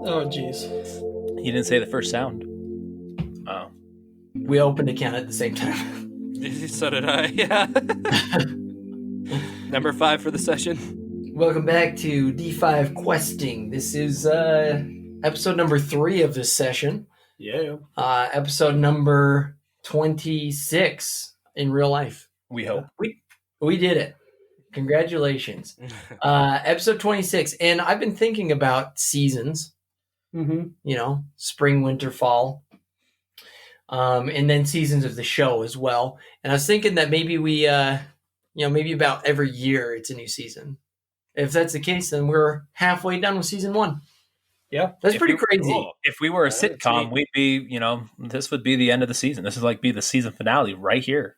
Oh, jeez. He didn't say the first sound. Oh. We opened a can at the same time. So did I, yeah. Number 5 for the session. Welcome back to D5 Questing. This is episode number 3 of this session. Yeah. Episode number 26 in real life. We hope. We did it. Congratulations. Episode 26. And I've been thinking about seasons. Mm-hmm. You know, spring, winter, fall. And then seasons of the show as well. And I was thinking that maybe we, maybe about every year it's a new season. If that's the case, then we're halfway done with season 1. Yeah. That's pretty crazy. Cool. If we were a sitcom, we'd be, this would be the end of the season. This is be the season finale right here.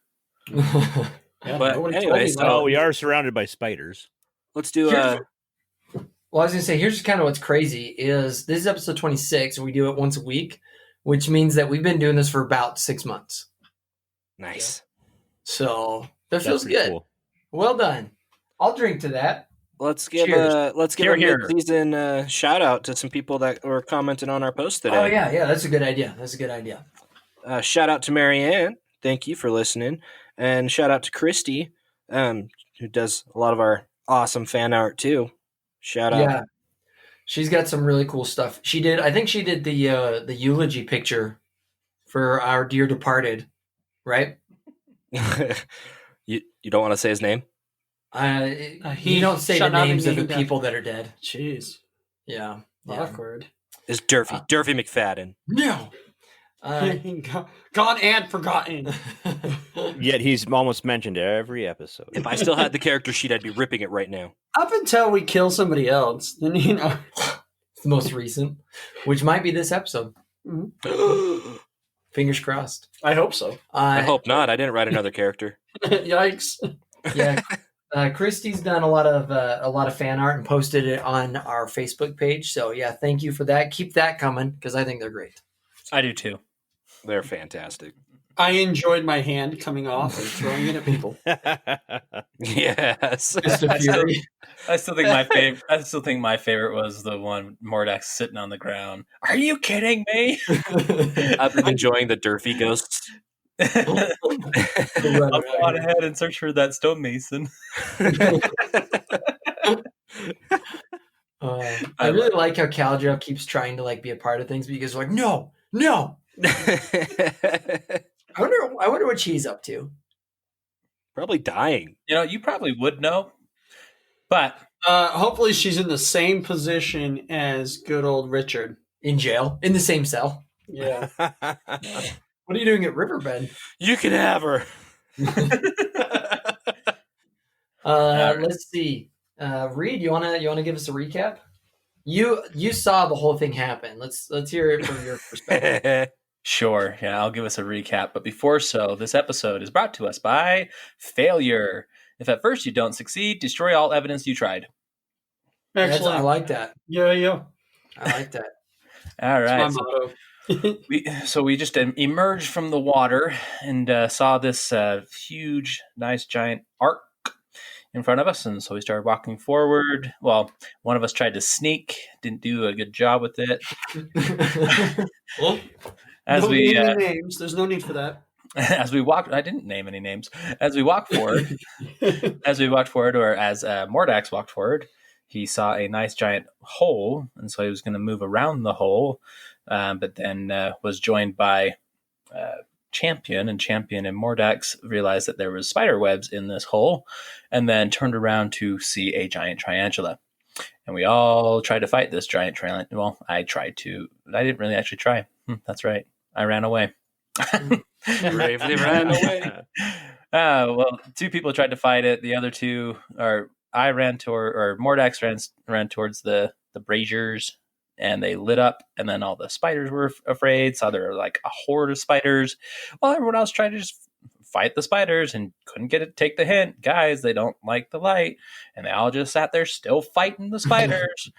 Yeah, but anyway, so we are surrounded by spiders. Let's do Well, I was going to say, here's kind of what's crazy is this is episode 26 and we do it once a week, which means that we've been doing this for about 6 months. nice. So that feels pretty good. cool. Well done. I'll drink to that. Let's give Cheers. a mid-season shout out to some people that were commenting on our post today. Oh, yeah, that's a good idea. Shout out to Marianne. Thank you for listening. And shout out to Christy, who does a lot of our awesome fan art too. Shout out. Yeah. She's got some really cool stuff. I think she did the eulogy picture for our dear departed, right? You don't want to say his name? You don't say the shall not be names of the named people that are dead. Jeez. Yeah. Awkward. It's Durfee. Durfee McFadden. No. Gone and forgotten. Yet he's almost mentioned every episode. If I still had the character sheet, I'd be ripping it right now. Up until we kill somebody else, then It's the most recent, which might be this episode. Fingers crossed. I hope so. I hope not. I didn't write another character. Yikes. Yeah. Christy's done a lot of fan art and posted it on our Facebook page. So yeah, thank you for that. Keep that coming because I think they're great. I do too. They're fantastic. I enjoyed my hand coming off and throwing it at people. Yes. Just a fury. I still think my favorite was the one Mordax sitting on the ground. Are you kidding me? I've been enjoying the Durfee ghosts. I'll go on ahead and search for that stonemason. I really like how Kaldra keeps trying to be a part of things because we're like, no. I wonder what she's up to. Probably dying. You probably would know, but Hopefully she's in the same position as good old Richard. In jail, in the same cell. Yeah. What are you doing at Riverbend? You can have her. Let's see. Reed, you wanna give us a recap? You saw the whole thing happen. Let's hear it from your perspective. Sure. Yeah, I'll give us a recap. But before so, this episode is brought to us by failure. If at first you don't succeed, destroy all evidence you tried. Excellent. I like that. Yeah. I like that. All right. That's my motto. We just emerged from the water and saw this huge, nice, giant arc in front of us. And so we started walking forward. Well, one of us tried to sneak, didn't do a good job with it. Names. There's no need for that. As we walked, I didn't name any names. As we walked forward, or as Mordax walked forward, he saw a nice giant hole, and so he was going to move around the hole, but then was joined by Champion, and Mordax realized that there was spider webs in this hole, and then turned around to see a giant tarantula. And we all tried to fight this giant tarantula. Well, I tried to. I didn't really actually try. That's right. I ran away. Bravely ran away. Well, 2 people tried to fight it. The other 2, I ran toward, or Mordax ran towards the braziers, and they lit up. And then all the spiders were afraid. Saw there were like a horde of spiders, while everyone else tried to just fight the spiders and couldn't take the hint. Guys, they don't like the light, and they all just sat there still fighting the spiders.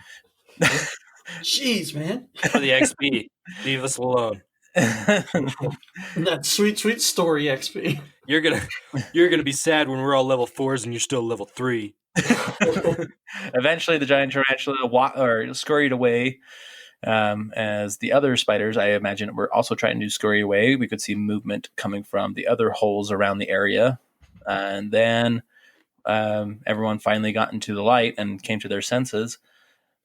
Jeez, man. For the XP, leave us alone. That sweet story XP. You're gonna be sad when we're all level 4s and you're still level 3. Eventually, the giant tarantula scurried away. As the other spiders, I imagine, were also trying to scurry away. We could see movement coming from the other holes around the area. And then everyone finally got into the light and came to their senses.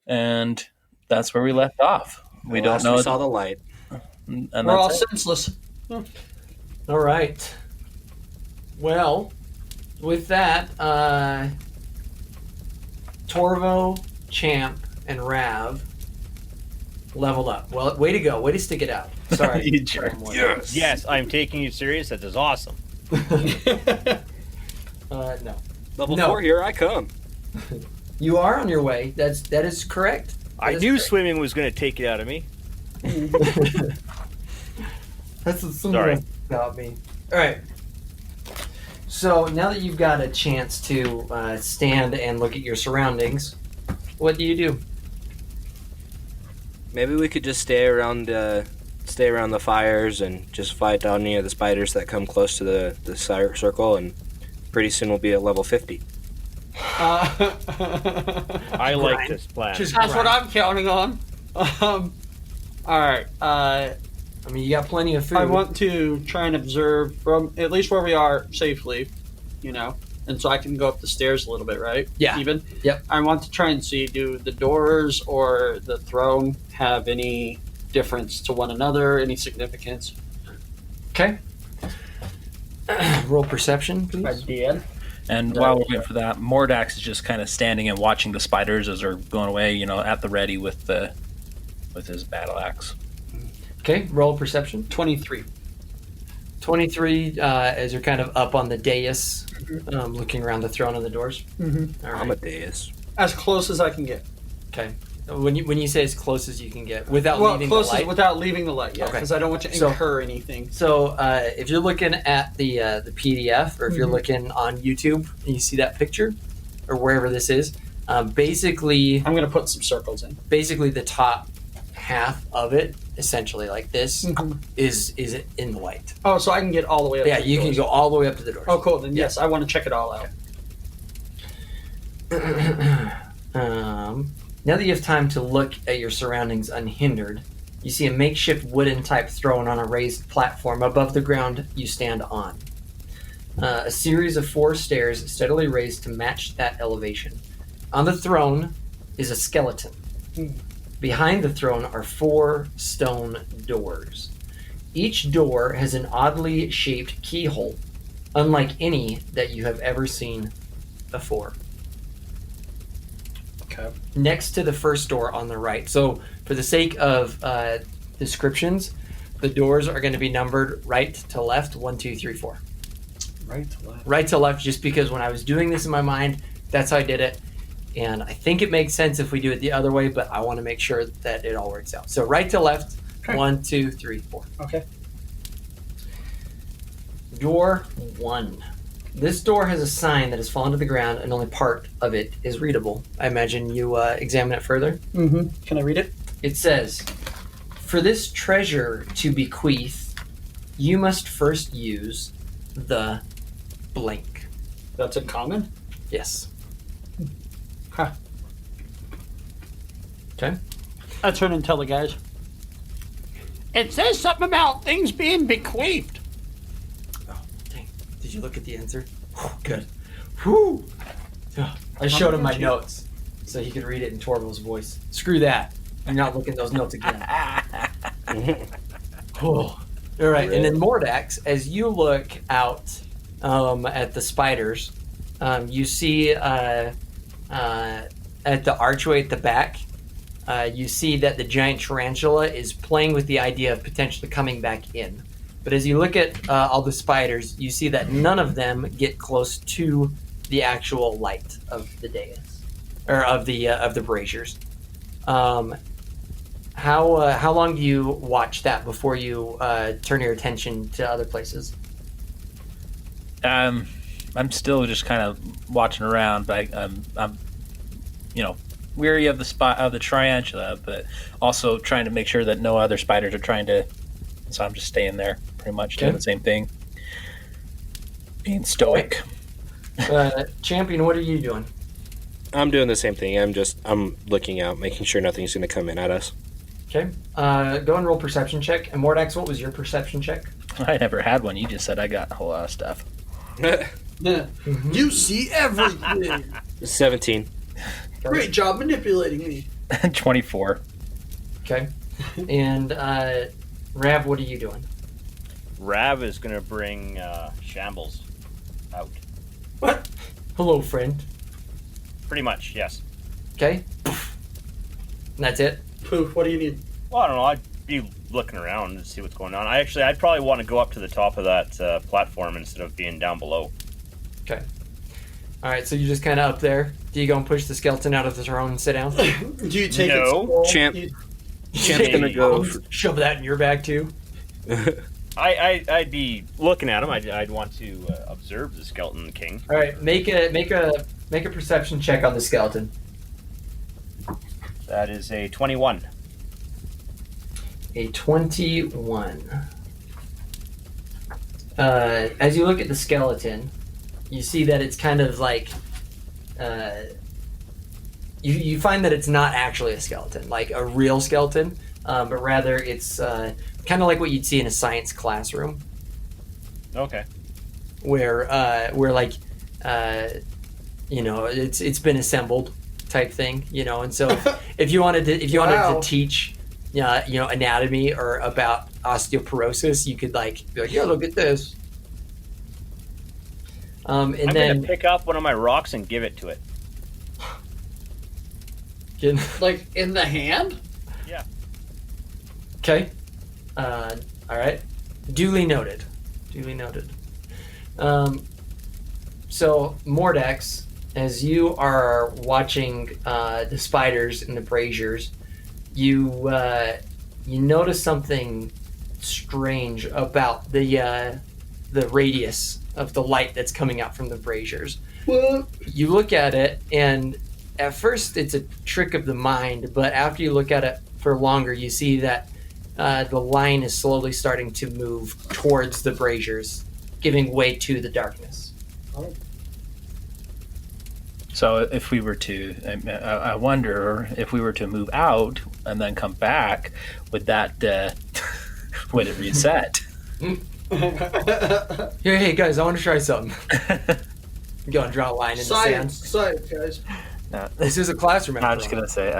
And that's where we left off. We don't know. We saw the light. And We're all that's it. senseless. All right. Well, with that, Torvo, Champ, and Rav leveled up. Well, way to go. Way to stick it out. Sorry. You jerk. Yes, I'm taking you serious. That is awesome. No. Level No. 4, here I come. You are on your way. That is correct. I That is knew correct. swimming was going to take it out of me. That's what something Sorry. else about me. All right. So now that you've got a chance to stand and look at your surroundings, what do you do? Maybe we could just stay around the fires and just fight on any of the spiders that come close to the circle, and pretty soon we'll be at level 50. I like Grind. this plan. Just That's what grind. I'm counting on. All right. I mean, you got plenty of food. I want to try and observe from at least where we are safely, and so I can go up the stairs a little bit, right? Yeah. Even? Yep. I want to try and see, do the doors or the throne have any difference to one another, any significance? Okay. Roll perception, please. did. And while we're waiting for that, Mordax is just kind of standing and watching the spiders as they're going away, at the ready with his battle axe. Okay, roll perception. 23. 23, as you're kind of up on the dais, looking around the throne and the doors. Mm-hmm. All right. Amadeus. As close as I can get. Okay. When you say as close as you can get, without leaving the closest light. without leaving the light, yeah, Okay. because I don't want to So- incur anything. So if you're looking at the PDF, or if you're looking on YouTube and you see that picture, or wherever this is, basically I'm going to put some circles in. the top half of it, essentially like this, is in the light. Oh, so I can get all the way up Yeah, to the you can doors. go all the way up to the doors. Oh, cool. Then Yeah. yes, I want to check it all out. Now that you have time to look at your surroundings unhindered, you see a makeshift wooden type throne on a raised platform above the ground you stand on. A series of 4 stairs steadily raised to match that elevation. On the throne is a skeleton. Behind the throne are 4 stone doors. Each door has an oddly shaped keyhole, unlike any that you have ever seen before. Okay. Next to the first door on the right. So, for the sake of descriptions, the doors are going to be numbered right to left 1, 2, 3, 4. Right to left. Right to left, just because when I was doing this in my mind, that's how I did it. And I think it makes sense if we do it the other way, but I want to make sure that it all works out. So, right to left, Okay. 1, 2, 3, 4. Okay. Door 1. This door has a sign that has fallen to the ground, and only part of it is readable. I imagine you examine it further. Mm-hmm. Can I read it? It says, "For this treasure to bequeath, you must first use the blank." That's in common? Yes. Huh. Okay. I turn and tell the guys. It says something about things being bequeathed. Oh, dang. Did you look at the answer? Good. Whew. I showed him my notes so he could read it in Torvo's voice. Screw that. I'm not looking at those notes again. Oh. All right, and then Mordax, as you look out at the spiders, you see at the archway at the back, you see that the giant tarantula is playing with the idea of potentially coming back in. But as you look at all the spiders, you see that none of them get close to the actual light of the dais, or of the braziers. How long do you watch that before you turn your attention to other places? I'm still just kind of watching around, but I'm weary of the tarantula, but also trying to make sure that no other spiders are trying to. So I'm just staying there, pretty much doing Okay. the same thing, being stoic. Champion, what are you doing? I'm doing the same thing. I'm looking out, making sure nothing's going to come in at us. Okay. Go and roll perception check. And Mordax, what was your perception check? I never had one. You just said I got a whole lot of stuff. Yeah. You see everything. 17. Great job manipulating me. 24. Okay. And Rav, what are you doing? Rav is going to bring Shambles out. What? Hello, friend. Pretty much, yes. Okay. And that's it. Poof, what do you need? Well, I don't know. I'd be looking around to see what's going on. I'd probably want to go up to the top of that platform instead of being down below. Okay. All right, so you're just kind of up there. Do you go and push the skeleton out of the throne and sit down? Do you take No. its skull? Champ. You- Champ's going to go. Shove that in your bag too. I'd be looking at him. I'd want to observe the Skeleton King. All right, make a perception check on the skeleton. That is a 21. A 21. As you look at the skeleton, you see that it's kind of like you find that it's not actually a skeleton, like a real skeleton, but rather it's kind of like what you'd see in a science classroom, Okay. where like it's been assembled type thing, and so if you wanted Wow. to teach anatomy or about osteoporosis, you could be like, yeah, look at this. And I'm then going to pick up one of my rocks and give it to it. Like in the hand? Okay. All right. Duly noted. So, Mordax, as you are watching the spiders and the braziers, you notice something strange about the radius of the light that's coming out from the braziers. What? You look at it, and at first it's a trick of the mind, but after you look at it for longer, you see that the line is slowly starting to move towards the braziers, giving way to the darkness. So if we were to, I wonder if we were to move out and then come back, would that, would it reset? Hey guys, I want to try something. Go and draw a line in Science, the science, guys. No. This is a classroom. I'm just gonna say,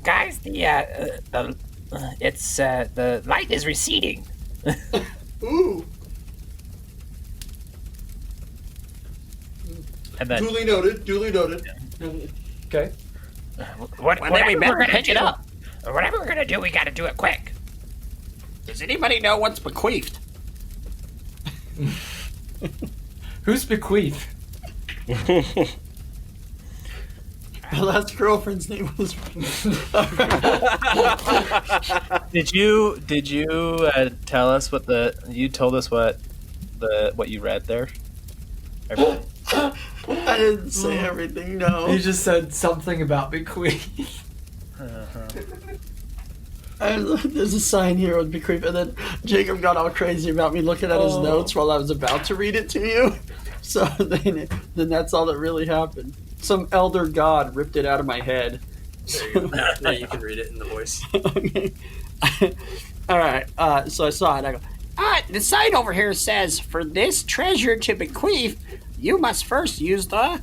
guys, the light is receding. Ooh. And then Duly noted. Okay. whatever we better pick it up. Whatever we're gonna do, we gotta do it quick. Does anybody know what's bequeathed? Who's bequeath? My last girlfriend's name was. Did you tell us you told us what you read there? I didn't say everything, no. You just said something about bequeath. There's a sign here with bequeath, and then Jacob got all crazy about me looking at his notes while I was about to read it to you. So then that's all that really happened. Some elder god ripped it out of my head. Yeah, you can read it in the voice. Okay. All right. So I saw it. I go, the sign over here says, for this treasure to bequeath, you must first use the...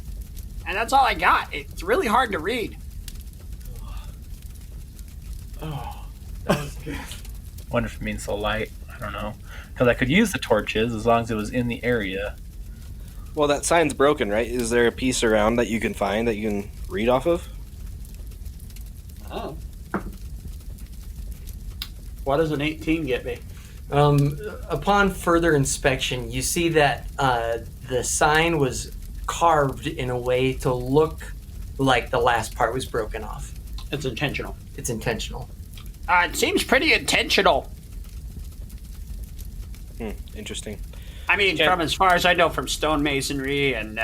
And that's all I got. It's really hard to read. Oh, that was good. Wonder if it means the light. I don't know, because I could use the torches as long as it was in the area. Well, that sign's broken, right? Is there a piece around that you can find that you can read off of? Oh. What does an 18 get me? Upon further inspection, you see that the sign was carved in a way to look like the last part was broken off. It's intentional. It's intentional. It seems pretty intentional. Interesting. I mean, Yeah. from as far as I know from stonemasonry and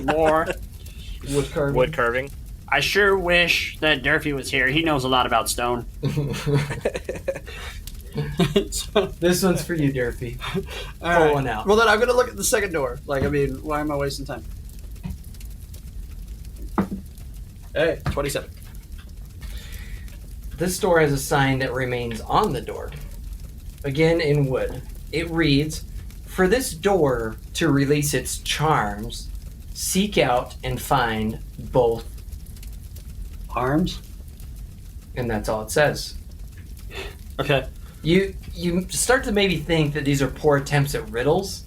more. Wood carving. Wood carving. I sure wish that Durfee was here. He knows a lot about stone. So, This one's for you, Durfee. all right. one out. Well, then I'm going to look at the second door. Like, I mean, why am I wasting time? Hey, 27. This door has a sign that remains on the door. Again in wood. It reads, "For this door to release its charms, seek out and find both." Arms? And that's all it says. Okay. You start to maybe think that these are poor attempts at riddles,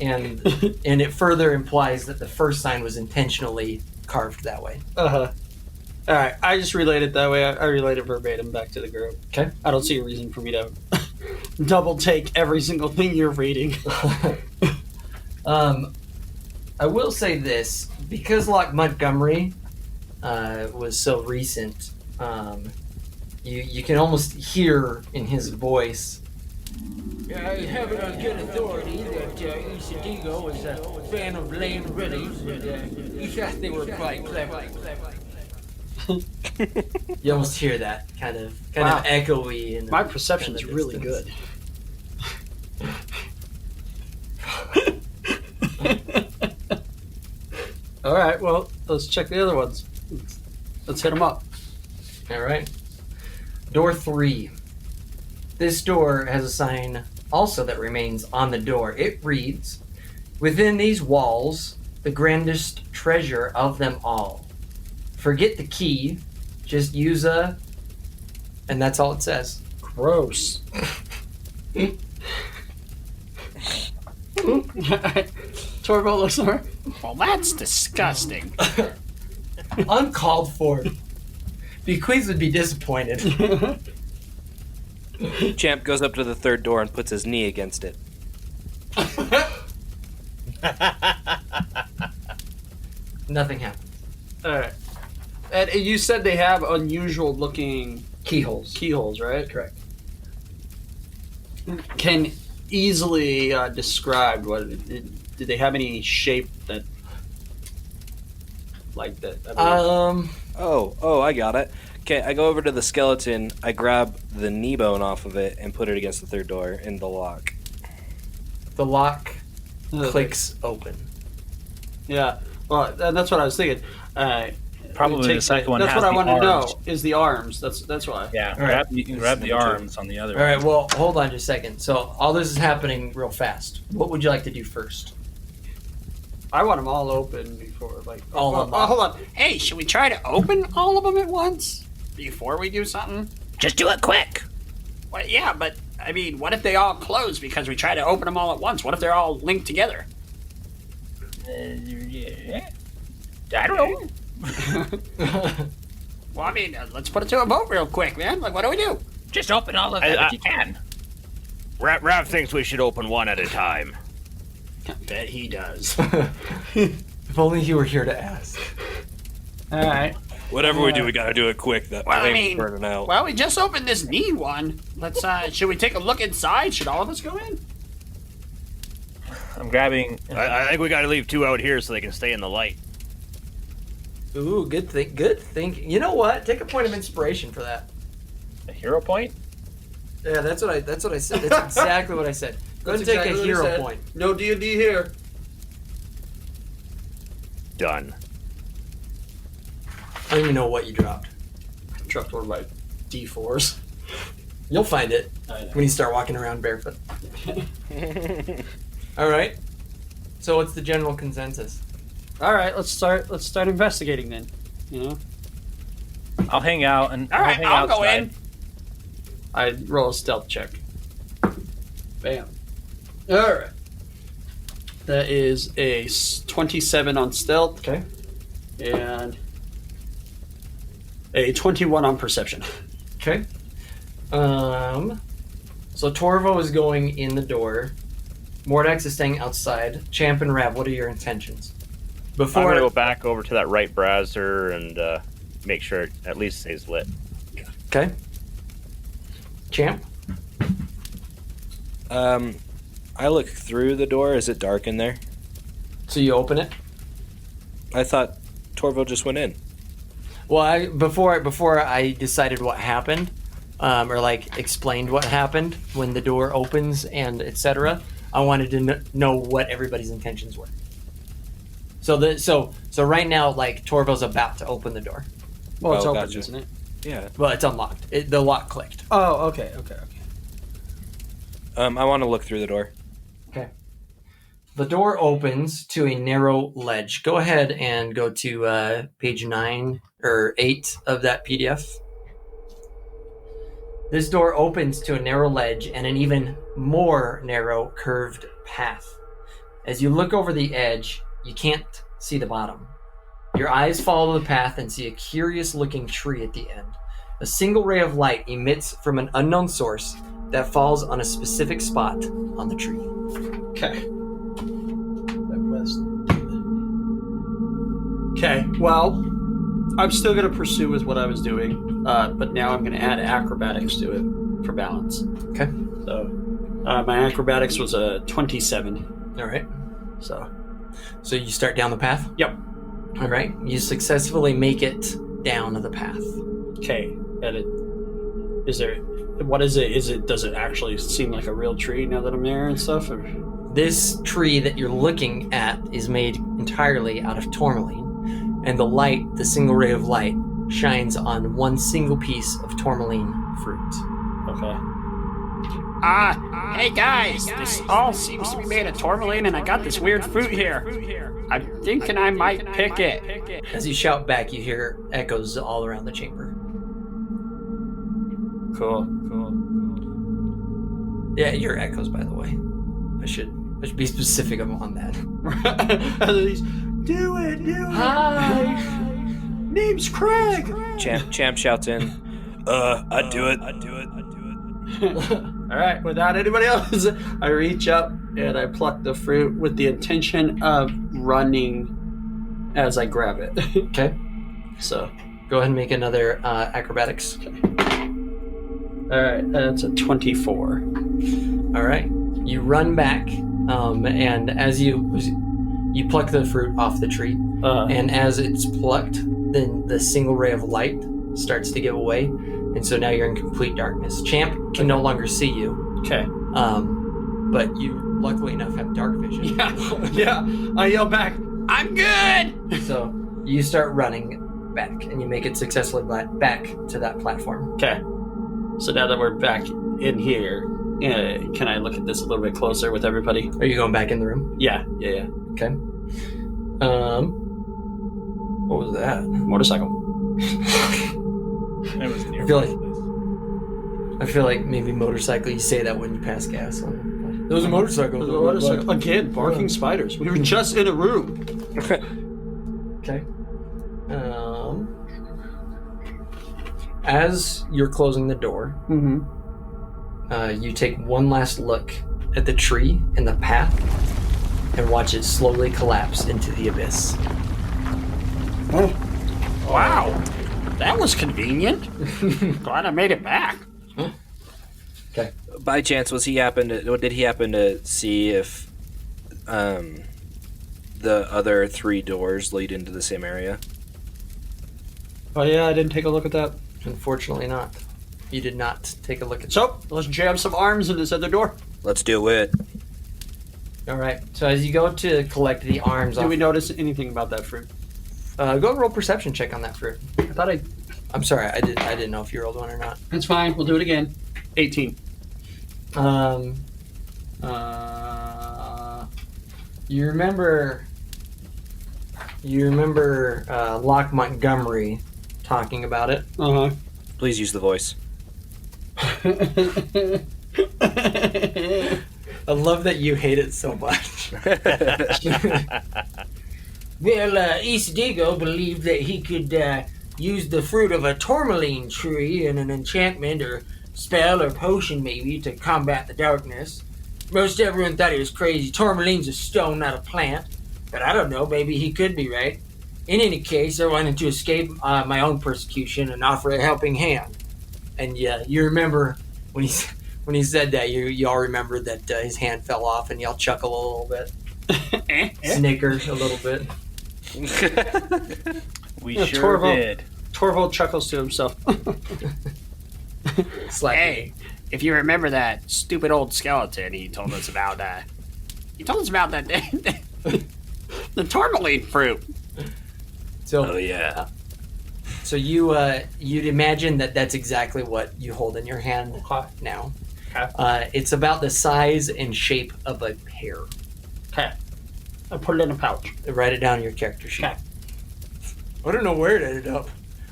and and it further implies that the first sign was intentionally carved that way. Uh-huh. All right, I just relate it that way. I relate it verbatim back to the group. Okay. I don't see a reason for me to double take every single thing you're reading. I will say this, because Loch Montgomery was so recent, you can almost hear in his voice. I have it on good authority that Isadigo was a fan of lame riddles, and he thought they were quite clever. You almost hear that kind of Wow. echoey. In My perception's in the really distance. good. All right, well, let's check the other ones. Let's hit them up. All right. Door 3. This door has a sign also that remains on the door. It reads, "Within these walls, the grandest treasure of them all. Forget the key, just use a..." And that's all it says. Gross. Torvo looks over. Well, that's disgusting. Uncalled for. Bequeath would be disappointed. Champ goes up to the third door and puts his knee against it. Nothing happens. All right. And you said they have unusual looking Keyholes. right? Correct. Can easily describe what did they have any shape that like that? I mean, Oh, I got it. Okay, I go over to the skeleton, I grab the knee bone off of it, and put it against the third door in the lock. The lock clicks open. Yeah. Well, that's what I was thinking. Probably the second one That's has what I the want to know arms. is the arms. That's why. Yeah, All right. you can grab the arms on the other All right, one. well, hold on just a second. So all this is happening real fast. What would you like to do first? I want them all open before, like. All oh, of them. hold on. Hey, should we try to open all of them at once before we do something? Just do it quick. Well, yeah, but I mean, what if they all close because we try to open them all at once? What if they're all linked together? Yeah. I don't know. Well, I mean, let's put it to a vote real quick, man. Like, what do we do? Just open all of them if you can. Rav thinks we should open one at a time. I bet he does. If only you were here to ask. All right. Whatever we do, we gotta do it quick. That Well, I thing's mean, burning out. Well, we just opened this knee one. Let's. Should we take a look inside? Should all of us go in? I'm grabbing. I think we gotta leave two out here so they can stay in the light. Ooh, good thinking. You know what? Take a point of inspiration for that. A hero point? Yeah, that's what I said. That's exactly what I said. Go ahead and take a hero point. No D&D here. Done. I don't even know what you dropped. Dropped one of my D4s. You'll find it when you start walking around barefoot. All right. So what's the general consensus? All right, let's start investigating then. You know, I'll hang out and All right, hang I'll go outside. in. I roll a stealth check. Bam. All right. That is a 27 on stealth. Okay. And a 21 on perception. Okay. So Torvo is going in the door. Mordax is staying outside. Champ and Rav, what are your intentions? I'm Before gonna go back over to that right browser and make sure it at least stays lit. Okay. Champ? I look through the door. Is it dark in there? So you open it? I thought Torvo just went in. Well, before I decided what happened, or like explained what happened when the door opens and etc., I wanted to know what everybody's intentions were. So right now, like Torvo's about to open the door. Well, it's Oh, open, gotcha. isn't it? Yeah. Well, it's unlocked. The lock clicked. Oh, okay. I want to look through the door. Okay. The door opens to a narrow ledge. Go ahead and go to page 9 or 8 of that PDF. This door opens to a narrow ledge and an even more narrow curved path. As you look over the edge, you can't see the bottom. Your eyes follow the path and see a curious-looking tree at the end. A single ray of light emits from an unknown source that falls on a specific spot on the tree. Okay. Okay, well, I'm still going to pursue with what I was doing, but now I'm going to add acrobatics to it for balance. Okay. So, my acrobatics was a 27. All right. So you start down the path? Yep. All right. You successfully make it down the path. Okay. And what is it? Does it actually seem like a real tree now that I'm there and stuff? Or? This tree that you're looking at is made entirely out of tourmaline, and the single ray of light, shines on one single piece of tourmaline fruit. Okay. Hey guys, this all seems to be made of tourmaline, and I got this weird fruit here. I'm thinking I might pick it. As you shout back, you hear echoes all around the chamber. Cool. Yeah, your echoes, by the way. I should be specific on that. Do it. Hi. Name's Craig. Champ shouts in. I'd do it. All right, without anybody else, I reach up and I pluck the fruit with the intention of running as I grab it. Okay. So, Go ahead and make another acrobatics. all right, that's a 24. All right. You run back, and as you pluck the fruit off the tree, and as it's plucked, then the single ray of light starts to give away, and so now you're in complete darkness. Champ can no longer see you, Okay. but you luckily enough have dark vision. Yeah. I yell back. I'm good. So you start running back, and you make it successfully back to that platform. Okay. So now that we're back in here, can I look at this a little bit closer with everybody? Are you going back in the room? Yeah. Okay. What was that? Motorcycle. It was near. I feel like maybe motorcycle. You say that when you pass gas. There was a motorcycle. Again, barking spiders. We were just in a room. Okay. As you're closing the door, you take one last look at the tree and the path and watch it slowly collapse into the abyss. Wow, that was convenient. Glad I made it back. Okay. By chance, did he happen to see if the other 3 doors lead into the same area? Oh yeah, I didn't take a look at that. Unfortunately not. You did not take a look at So, let's jam some arms in this other door. Let's do it. All right. So as you go to collect the arms Did off, we notice anything about that fruit? go and roll perception check on that fruit. I thought I'm sorry, I didn't know if you rolled one or not. It's fine. We'll do it again. 18. You remember Locke Montgomery talking about it? Uh-huh. Please use the voice. I love that you hate it so much. Well, Eastdigo believed that he could use the fruit of a tourmaline tree in an enchantment or spell or potion maybe to combat the darkness. Most everyone thought he was crazy. Tourmaline's a stone, not a plant. But I don't know, maybe he could be right. In any case, I wanted to escape my own persecution and offer a helping hand. And yeah, you remember when he said that, you all remembered that his hand fell off, and y'all chuckle a little bit, snicker a little bit. We Yeah, sure Torvo. did. Torvo chuckles to himself. Slap Hey, if you remember that stupid old skeleton he told us about, that the tourmaline fruit. So Oh yeah. So you'd imagine that that's exactly what you hold in your hand now. Okay. It's about the size and shape of a pear. Okay. I put it in a pouch. Write it down in your character sheet. Okay. I don't know where it ended up.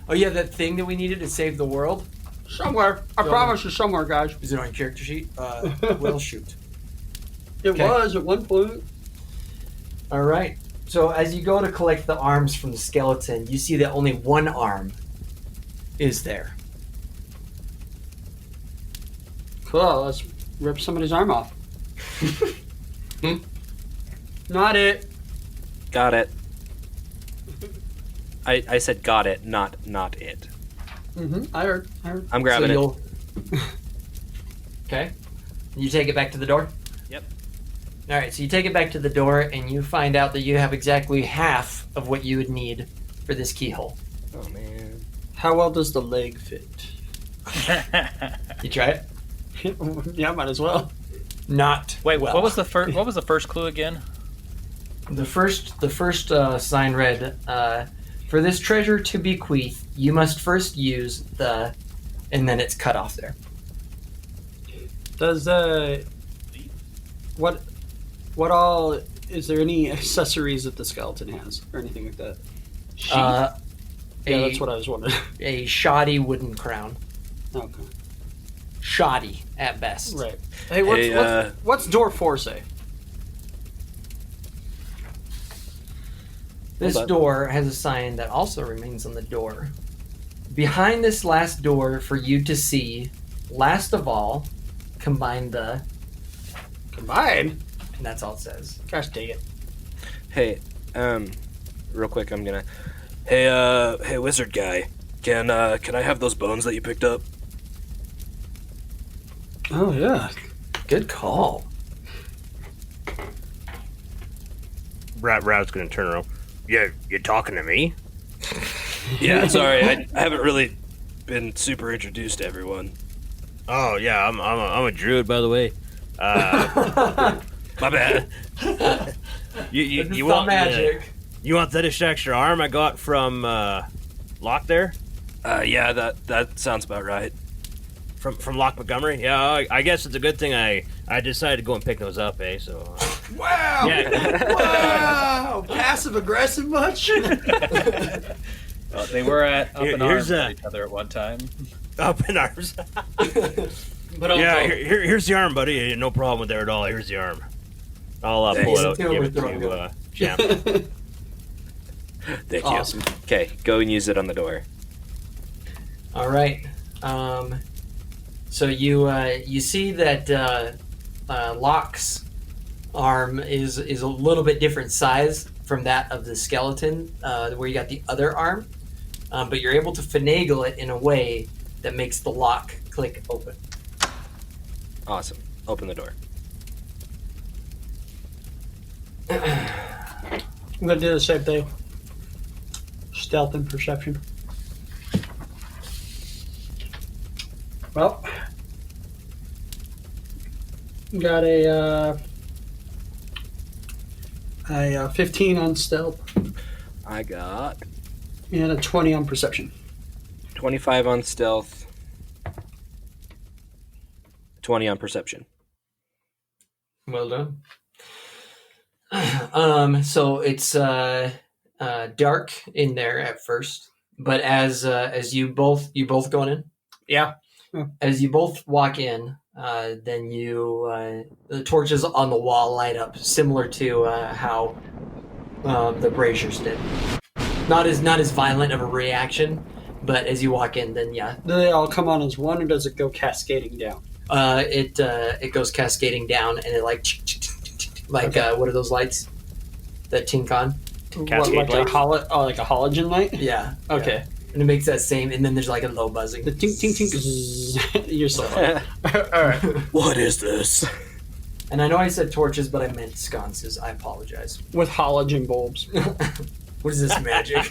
Oh yeah, that thing that we needed to save the world? Somewhere. I promise you somewhere, guys. Is it on your character sheet? Well, shoot. It Okay. was at one point. All right. So as you go to collect the arms from the skeleton, you see that only one arm is there. Cool. Let's rip somebody's arm off. Not it. Got it. I said got it, not it. I heard. I'm grabbing it. Okay. You take it back to the door? Yep. All right, so you take it back to the door, and you find out that you have exactly half of what you would need for this keyhole. Oh, man. How well does the leg fit? You try it? Yeah, might as well. Not Wait, well. what was the first? What was the first clue again? The first sign read, for this treasure to bequeath, you must first use the, and then it's cut off there. Does what all is there any accessories that the skeleton has or anything like that? Yeah, that's what I was wondering. A shoddy wooden crown. Okay. Shoddy at best. Right. Hey, what's door 4 say? This Hold on. door has a sign that also remains on the door. Behind this last door for you to see, last of all, combine the, Combined? and that's all it says. Gosh dang it. Hey, real quick, I'm gonna. Hey, wizard guy, can I have those bones that you picked up? Oh yeah. Good call. Rad's gonna turn around. Yeah, you're talking to me? Yeah, sorry, I haven't really been super introduced to everyone. Oh yeah, I'm a druid, by the way. My bad. You It's want magic. you want that extra arm I got from Locke there? Yeah, that sounds about right. From Locke Montgomery? Yeah, I guess it's a good thing I decided to go and pick those up, eh? So Wow! yeah. Wow! Passive aggressive much? Well, they were up in Here's arms with each other at one time. Up in arms. But also, Yeah, here's the arm, buddy. No problem with there at all. Here's the arm. I'll pull it out and give it to Champ. Thank Awesome. you. Okay, go and use it on the door. all right. So you see that Locke's arm is a little bit different size from that of the skeleton, where you got the other arm, but you're able to finagle it in a way that makes the lock click open. Awesome. Open the door. I'm gonna do the same thing. Stealth and perception. Well, got a 15 on stealth I got and a 20 on perception. 25 on stealth, 20 on perception. Well done. So it's dark in there at first, but as you both going in, Yeah. as you both walk in, then the torches on the wall light up, similar to how the braziers did. Not as violent of a reaction, but as you walk in, then yeah, Do they all come on as one, or does it go cascading down? it goes cascading down, and it like what are those lights that tink on? Cascade like lights? like a halogen light? Yeah. Okay. Yeah. And it makes that same, and then there's like a low buzzing. The tink tink tink. Zzz. You're so funny. All right. What is this? And I know I said torches, but I meant sconces. I apologize. With halogen bulbs. What is this magic?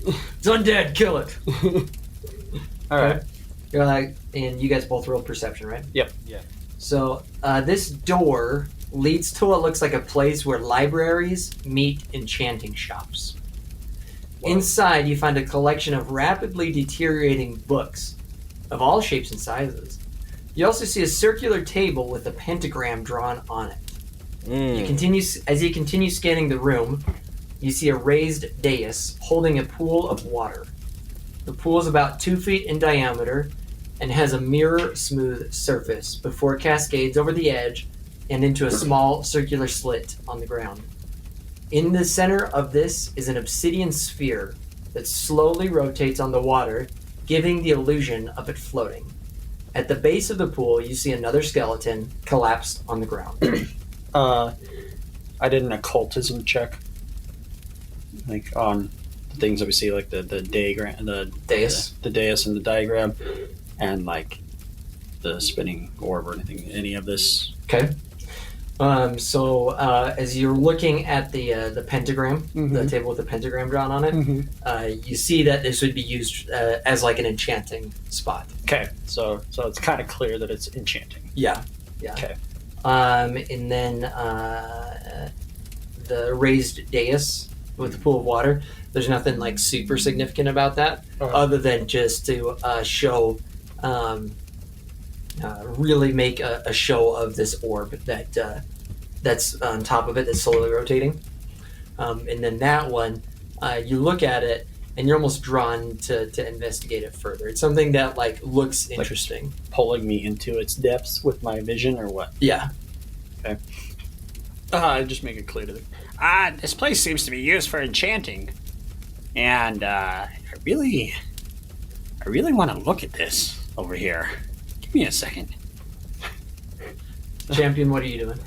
It's undead. Kill it. All right. You're like, and you guys both rolled perception, right? Yep. Yeah. So this door leads to what looks like a place where libraries meet enchanting shops. Inside, you find a collection of rapidly deteriorating books of all shapes and sizes. You also see a circular table with a pentagram drawn on it. As you continue scanning the room, you see a raised dais holding a pool of water. The pool is about 2 feet in diameter and has a mirror-smooth surface before it cascades over the edge and into a small circular slit on the ground. In the center of this is an obsidian sphere that slowly rotates on the water, giving the illusion of it floating. At the base of the pool, you see another skeleton collapsed on the ground. I did an occultism check, like on the things that we see, like the diagram, the Dais? the dais and the diagram, and like the spinning orb or anything. Any of this? Okay. So as you're looking at the pentagram, the table with the pentagram drawn on it, you see that this would be used as like an enchanting spot. Okay, so it's kind of clear that it's enchanting. Yeah. Okay. And then the raised dais with the pool of water. There's nothing like super significant about that, other than just to show, really make a show of this orb that's on top of it that's slowly rotating. And then that one, you look at it and you're almost drawn to investigate it further. It's something that like looks interesting, Pulling me into its depths with my vision, or what? Yeah. Okay. Just make it clear to them. This place seems to be used for enchanting. And I really want to look at this over here. Give me a second. Champion, what are you doing?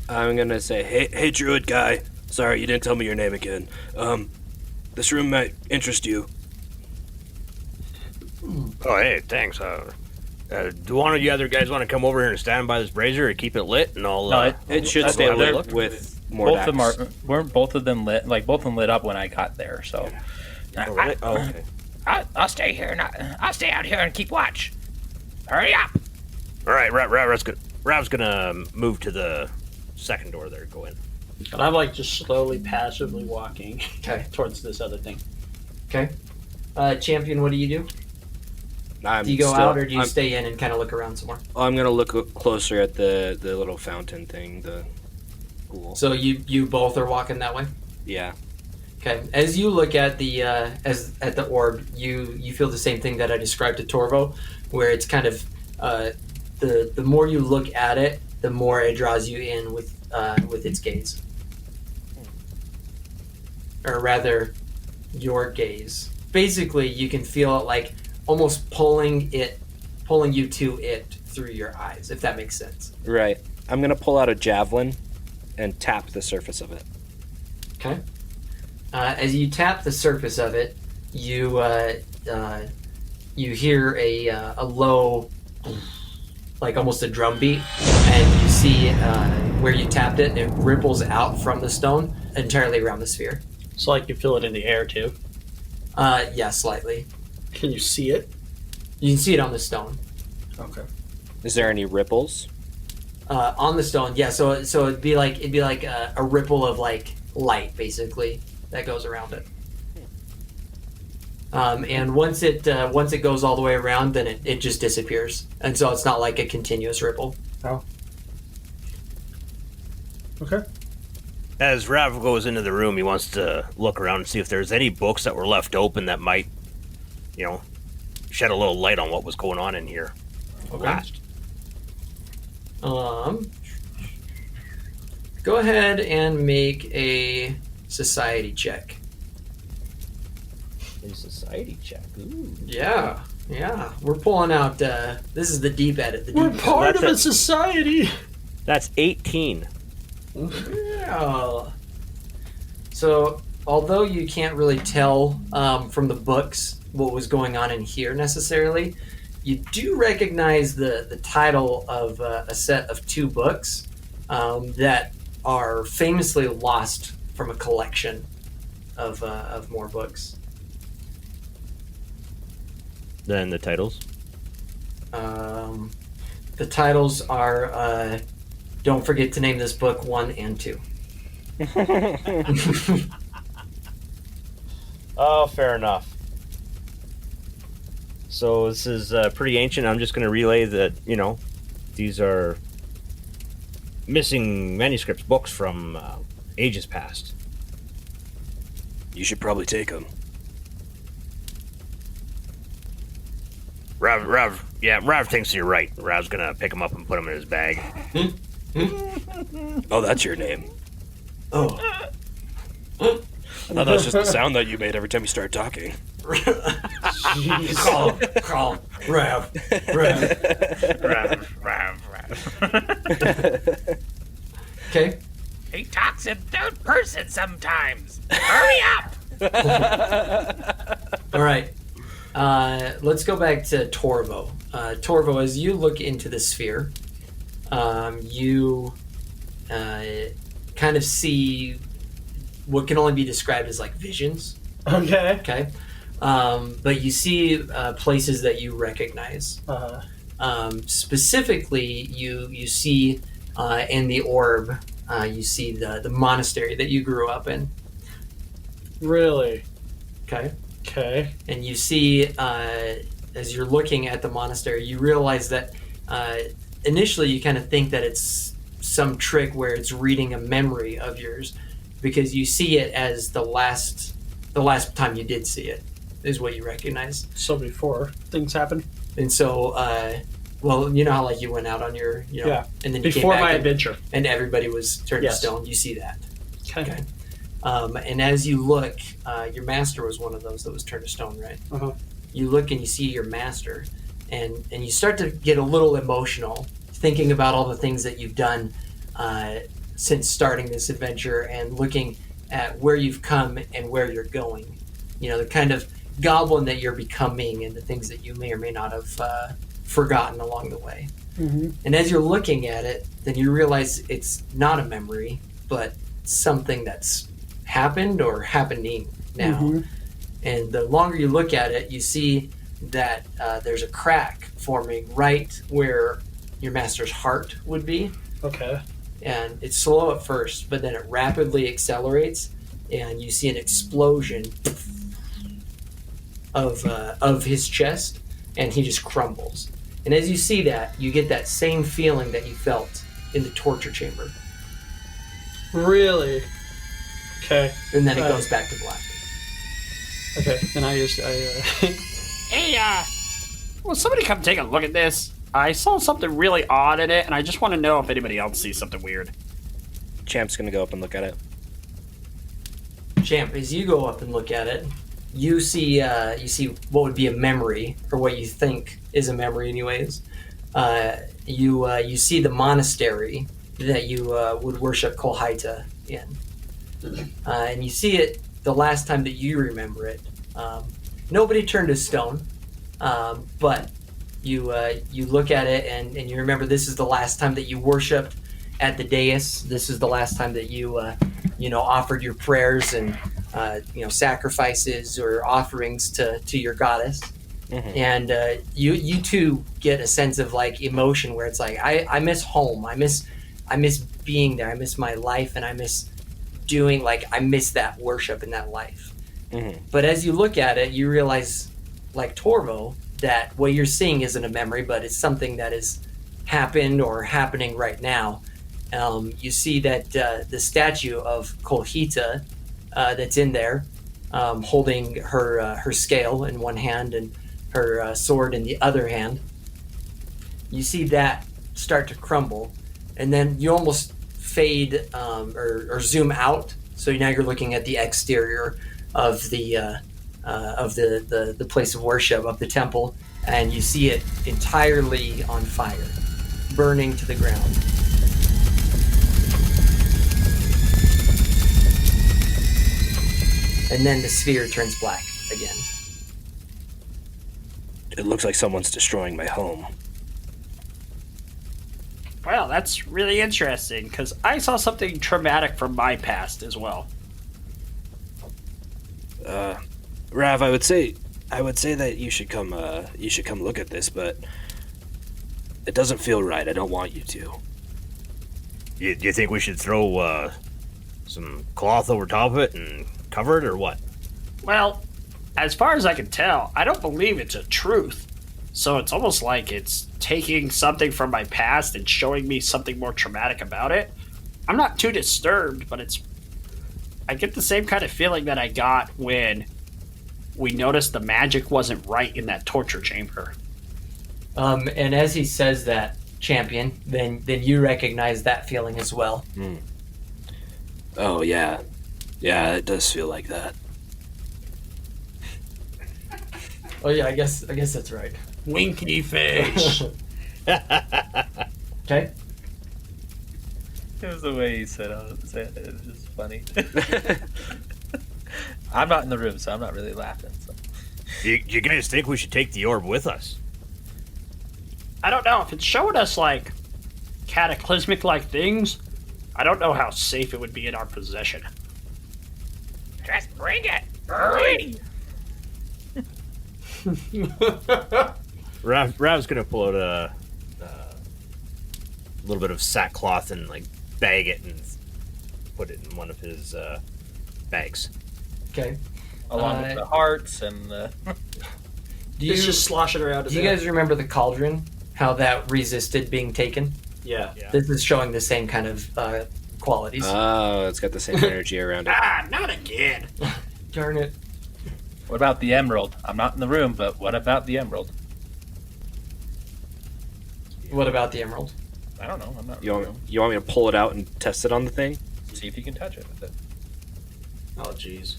I'm gonna say, hey, druid guy. Sorry, you didn't tell me your name again. This room might interest you. Oh, hey, thanks. Do one of you other guys want to come over here and stand by this brazier and keep it lit? And I'll. No, It should I'll stay have a lit look. with Both Mordax. both of them lit? Like both of them lit up when I got there. So Oh, really? Oh, okay. I'll stay here. I'll stay out here and keep watch. Hurry up! All right, Rav's gonna move to the second door there. Go in. And I'm like just slowly, passively walking Okay. towards this other thing. Okay. Champion, what do you do? I'm Do you go still- out or do you I'm, stay in and kind of look around some more? I'm gonna look closer at the little fountain thing. The pool. So you both are walking that way? Yeah. Okay. As you look at the at the orb, you feel the same thing that I described to Torvo, where it's kind of the more you look at it, the more it draws you in with its gaze, or rather, your gaze. Basically, you can feel it like almost pulling you to it through your eyes, if that makes sense. Right. I'm gonna pull out a javelin and tap the surface of it. Okay. As you tap the surface of it, you hear a low, like almost a drum beat, and you see where you tapped it, it ripples out from the stone entirely around the sphere. So like you feel it in the air too. Yeah, slightly. Can you see it? You can see it on the stone. Okay. Is there any ripples? On the stone, yeah. So it'd be like a ripple of like light, basically, that goes around it. And once it goes all the way around, then it just disappears, and so it's not like a continuous ripple. Oh. Okay. As Rav goes into the room, he wants to look around and see if there's any books that were left open that might, shed a little light on what was going on in here. Okay. Last. Go ahead and make a society check. a society check. Ooh. Yeah. We're pulling out. This is the deep edit. We're part of a society. That's 18. Yeah. So, although you can't really tell from the books what was going on in here necessarily, you do recognize the title of a set of 2 books that are famously lost from a collection of more books. Then the titles. The titles are Don't Forget to Name This Book 1 and 2. Oh, fair enough. So this is pretty ancient. I'm just going to relay that, these are missing manuscripts, books from ages past. You should probably take them. Rav thinks you're right. Rav's going to pick them up and put them in his bag. Oh, that's your name. Oh. I thought that was just the sound that you made every time you started talking. Call, Rav. Okay. He talks in third person sometimes. Hurry up! All right. Let's go back to Torvo. Torvo, as you look into the sphere, you kind of see what can only be described as like visions. Okay. Okay. But you see places that you recognize. Specifically, you see in the orb, you see the monastery that you grew up in. Really? Okay. Okay. And you see, as you're looking at the monastery, you realize that initially you kind of think that it's some trick where it's reading a memory of yours, because you see it as the last time you did see it is what you recognize. So before things happen? And so, well, you know how like you went out on your, Yeah. and then you Before came back my adventure. and everybody was turned Yes. to stone. You see that. Okay. And as you look, your master was one of those that was turned to stone, right? Uh-huh. You look and you see your master, and you start to get a little emotional, thinking about all the things that you've done since starting this adventure, and looking at where you've come and where you're going. The kind of goblin that you're becoming, and the things that you may or may not have forgotten along the way. Mm-hmm. And as you're looking at it, then you realize it's not a memory, but something that's happened or happening now. Mm-hmm. And the longer you look at it, you see that there's a crack forming right where your master's heart would be. Okay. And it's slow at first, but then it rapidly accelerates, and you see an explosion of his chest, and he just crumbles. And as you see that, you get that same feeling that you felt in the torture chamber. Really? Okay. And then it goes back to black. Okay. Then Hey, will somebody come take a look at this? I saw something really odd in it, and I just want to know if anybody else sees something weird. Champ's gonna go up and look at it. Champ, as you go up and look at it, you see what would be a memory, or what you think is a memory anyways. You see the monastery that you would worship Kolhaita in. And you see it the last time that you remember it. Nobody turned to stone, but you look at it and you remember this is the last time that you worshipped at the dais. This is the last time that you offered your prayers and sacrifices or offerings to your goddess. Mm-hmm. And you too get a sense of like emotion where it's like I miss home. I miss being there. I miss my life, and I miss I miss that worship and that life. Mm-hmm. But as you look at it, you realize, like Torvo, that what you're seeing isn't a memory, but it's something that has happened or happening right now. You see that the statue of Kolhita that's in there, holding her scale in one hand and her sword in the other hand. You see that start to crumble, and then you almost fade or zoom out. So now you're looking at the exterior of the place of worship, of the temple, and you see it entirely on fire, burning to the ground. And then the sphere turns black again. It looks like someone's destroying my home. Well, that's really interesting, because I saw something traumatic from my past as well. Rav, I would say that you should come look at this, but it doesn't feel right. I don't want you to. You think we should throw some cloth over top of it and cover it, or what? Well, as far as I can tell, I don't believe it's a truth. So it's almost like it's taking something from my past and showing me something more traumatic about it. I'm not too disturbed, but I get the same kind of feeling that I got when we noticed the magic wasn't right in that torture chamber. And as he says that, Champion, then you recognize that feeling as well. Oh, yeah. Yeah, it does feel like that. Oh yeah, I guess that's right. Winky face. Okay. It was the way he said it. It was funny. I'm not in the room, so I'm not really laughing. So. You guys think we should take the orb with us? I don't know. If it's showing us, like, cataclysmic-like things, I don't know how safe it would be in our possession. Just bring it. Hurry. Rav's gonna pull out a little bit of sackcloth and like bag it and put it in one of his bags. Okay. Along with the hearts and the... He's just sloshing around. Do you guys remember the cauldron? How that resisted being taken? Yeah. This is showing the same kind of qualities. Oh, it's got the same energy around it. Ah, not again. Darn it. What about the emerald? I'm not in the room, but what about the emerald? What about the emerald? I don't know. I'm not in You the want, room. you want me to pull it out and test it on the thing? See if you can touch it with it. Oh, jeez.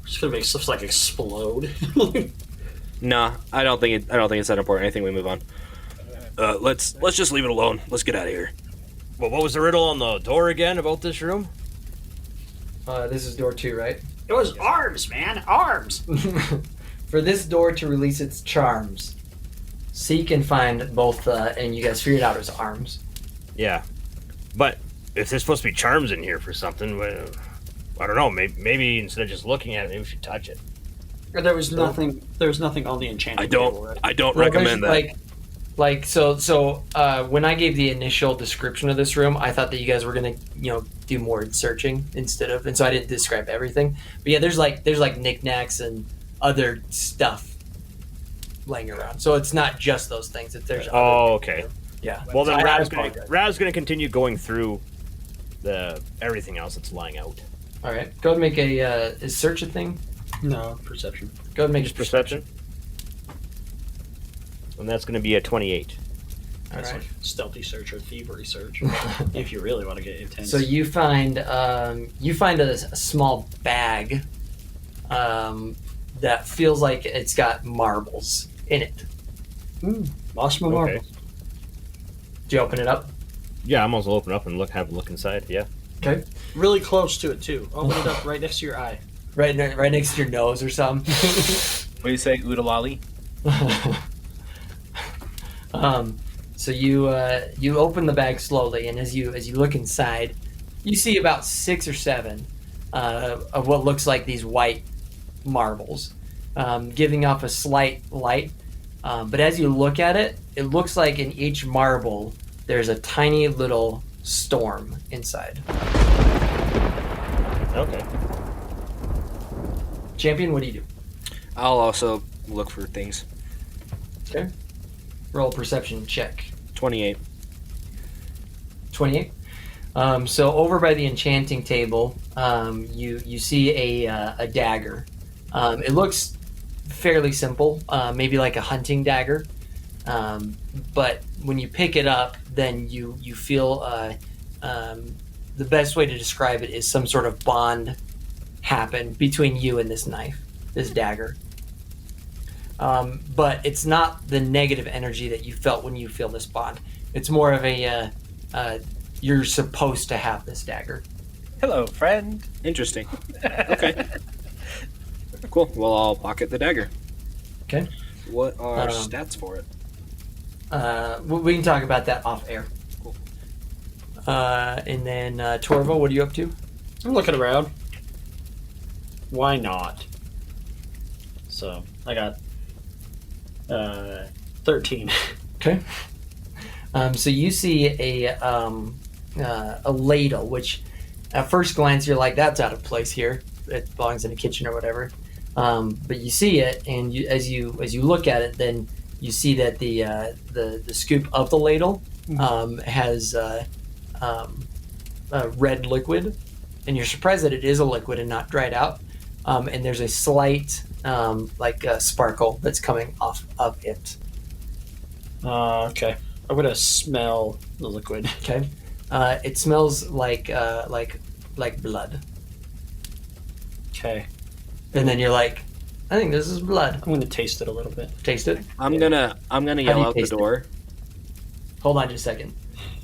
Just gonna make stuff like explode. Nah, I don't think it's that important. I think we move on. Let's just leave it alone. Let's get out of here. Well, what was the riddle on the door again about this room? This is door 2, right? It was arms, man. Arms. For this door to release its charms, seek and find both, and you guys figured out it was arms. Yeah, but if there's supposed to be charms in here for something, well, I don't know. Maybe instead of just looking at it, maybe we should touch it. There was nothing. There was nothing on the enchanted table, right? I don't Well, recommend there's, that. So when I gave the initial description of this room, I thought that you guys were gonna, do more searching instead of, and so I didn't describe everything. But yeah, there's like knickknacks and other stuff laying around. So it's not just those things. There's Oh, okay. yeah. Well, then I Rav's apologize. gonna continue going through everything else that's lying out. All right, go ahead and make a is search a thing. No perception. Go ahead and make Just a perception. And that's going to be a 28. All That's right. like stealthy search or thievery search, if you really want to get intense. So you find a small bag that feels like it's got marbles in it. lost my Okay. marbles. Do you open it up? Yeah, I'm also open up and have a look inside. Yeah. Okay. Really close to it too. Open it up right next to your eye. Right next to your nose or something. What do you say, Oodalali? So you open the bag slowly, and as you look inside, you see about 6 or 7 of what looks like these white marbles, giving off a slight light. But as you look at it, it looks like in each marble there's a tiny little storm inside. Okay. Champion, what do you do? I'll also look for things. Okay. Roll a perception check. 28. 28. So over by the enchanting table, you see a dagger. It looks fairly simple, maybe like a hunting dagger. But when you pick it up, then you feel the best way to describe it is some sort of bond happen between you and this knife, this dagger. But it's not the negative energy that you felt when you feel this bond. It's more of a you're supposed to have this dagger. Hello, friend. Interesting. Okay. Cool. Well, I'll pocket the dagger. Okay. What are stats for it? We can talk about that off air. Cool. And then Torvo, what are you up to? I'm looking around. Why not? So I got 13. Okay. So you see a ladle, which at first glance you're like, that's out of place here. it belongs in a kitchen or whatever. But you see it, and as you look at it, then you see that the scoop of the ladle has red liquid, and you're surprised that it is a liquid and not dried out. And there's a slight sparkle that's coming off of it. Okay. I'm gonna smell the liquid. Okay, it smells like blood, Okay. and then you're like, I think this is blood. I'm gonna taste it a little bit. Taste it. I'm gonna How do yell you out the taste it? door. Hold on just a second.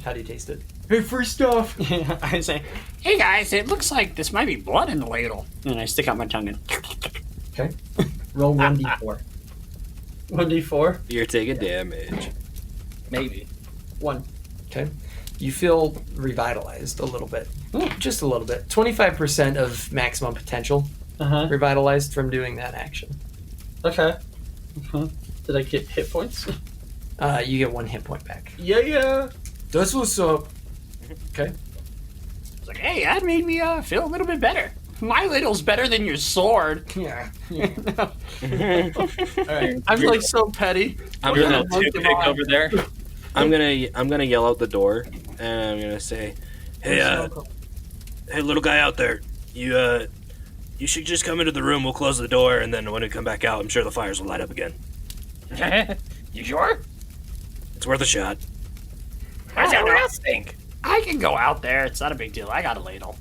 How do you taste it? Hey, first off, I say, hey guys, it looks like this might be blood in the ladle. And I stick out my tongue and okay, roll 1d4. 1d4. You're taking damage. Maybe. 1. Okay, you feel revitalized a little bit, just a little bit. 25% of maximum potential Uh-huh. revitalized from doing that action. Okay. Did I get hit points? You get 1 hit point back. Yeah. That's what's up. Okay. it's like, hey, that made me feel a little bit better. My ladle's better than your sword. Yeah. All right. I'm like so petty. I'm Your gonna little toothpick over there. I'm gonna yell out the door, and I'm gonna say, hey, little guy out there, you should just come into the room. We'll close the door, and then when we come back out, I'm sure the fires will light up again. You sure? It's worth a shot. What does everyone else think? I can go out there. It's not a big deal. I got a ladle.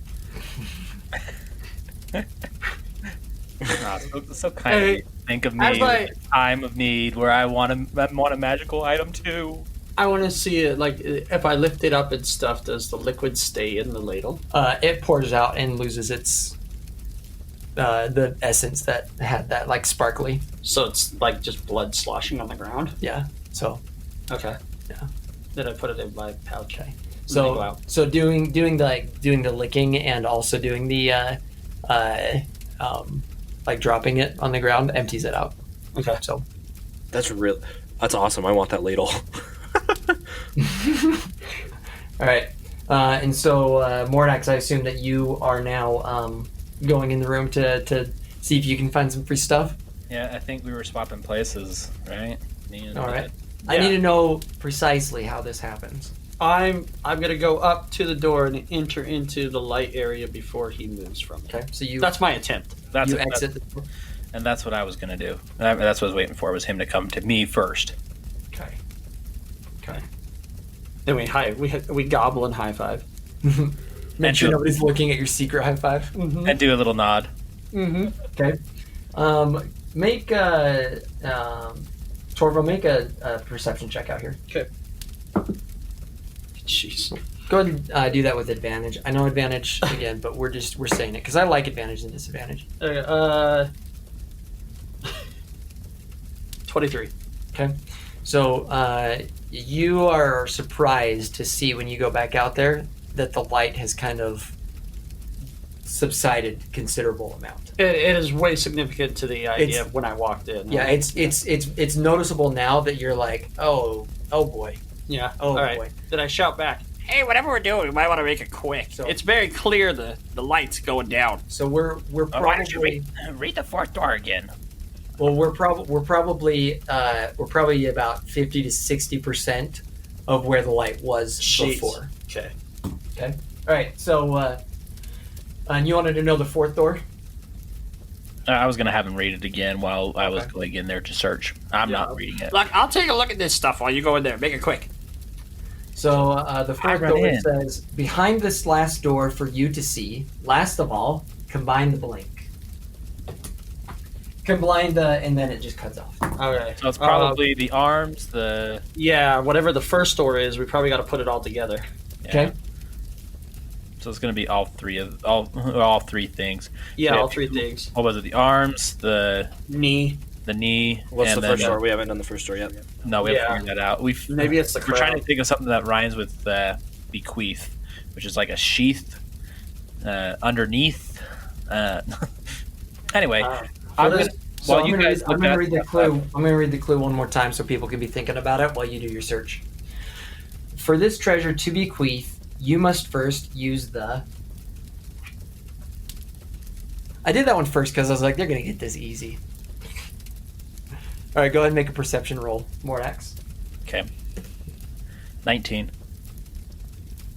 So kind of you to think of me as I- in a time of need where I want a magical item too. I want to see it, like, if I lift it up and stuff, does the liquid stay in the ladle? It pours out and loses its the essence that had that like sparkly. So it's like just blood sloshing on the ground. Yeah. So Okay. Yeah. Then I put it in my pouch. okay. Go So out. so doing the licking and also doing the like dropping it on the ground empties it out. Okay. So That's awesome. I want that ladle. all right. And so Mordax, I assume that you are now going in the room to see if you can find some free stuff. Yeah, I think we were swapping places, right? Me and All right. Yeah. I need to know precisely how this happens. I'm gonna go up to the door and enter into the light area before he moves from it. Okay. So you That's my attempt. That's you that's- exit the door. and that's what I was gonna do. That's what I was waiting for, was him to come to me first. Okay. Then we goblin high five. Make sure nobody's looking at your secret high five. Mm-hmm. And do a little nod. Mm-hmm. Okay. Make Torvo, make a perception check out here. Jeez. Go ahead and do that with advantage. I know advantage again, but we're saying it because I like advantage and disadvantage. 23. Okay. So you are surprised to see when you go back out there that the light has kind of subsided considerable amount. It is way significant to the idea It's- of when I walked in. Yeah, it's noticeable now that you're like, oh boy, Yeah. oh All right. boy. Then I shout back. Hey, whatever we're doing, we might want to make it quick. So- It's very clear the light's going down. So we're Why don't you probably read the fourth door again? well we're probably about 50 to 60% of where the light was Jeez. before. Okay. Okay. All right. So and you wanted to know the fourth door? I was gonna have him read it again while I was Okay. going in there to search. I'm Yeah. not reading it. Look, I'll take a look at this stuff while you go in there. Make it quick. So the fourth run door in. says, behind this last door for you to see, last of all, combine the blink. Combine and then it just cuts off. Okay. So it's probably the arms, the Yeah, whatever the first door is, we probably got to put it all together. Okay. So it's gonna be all three things. Yeah, Yeah. all three things. What was it? The arms, the Knee. knee, What's and the then first door? We haven't done the first door yet. No, we Yeah. haven't figured that out. Maybe it's the We're trying to crown. think of something that rhymes with bequeath, which is like a sheath underneath. Anyway, I'm For this- gonna, so while I'm you gonna guys read, I'm look gonna at read the that clue. stuff- I'm gonna read the clue one more time so people can be thinking about it while you do your search. For this treasure to bequeath, you must first use the I did that one first because I was like, they're gonna get this easy. All right, go ahead and make a perception roll, Mordax. Okay. 19.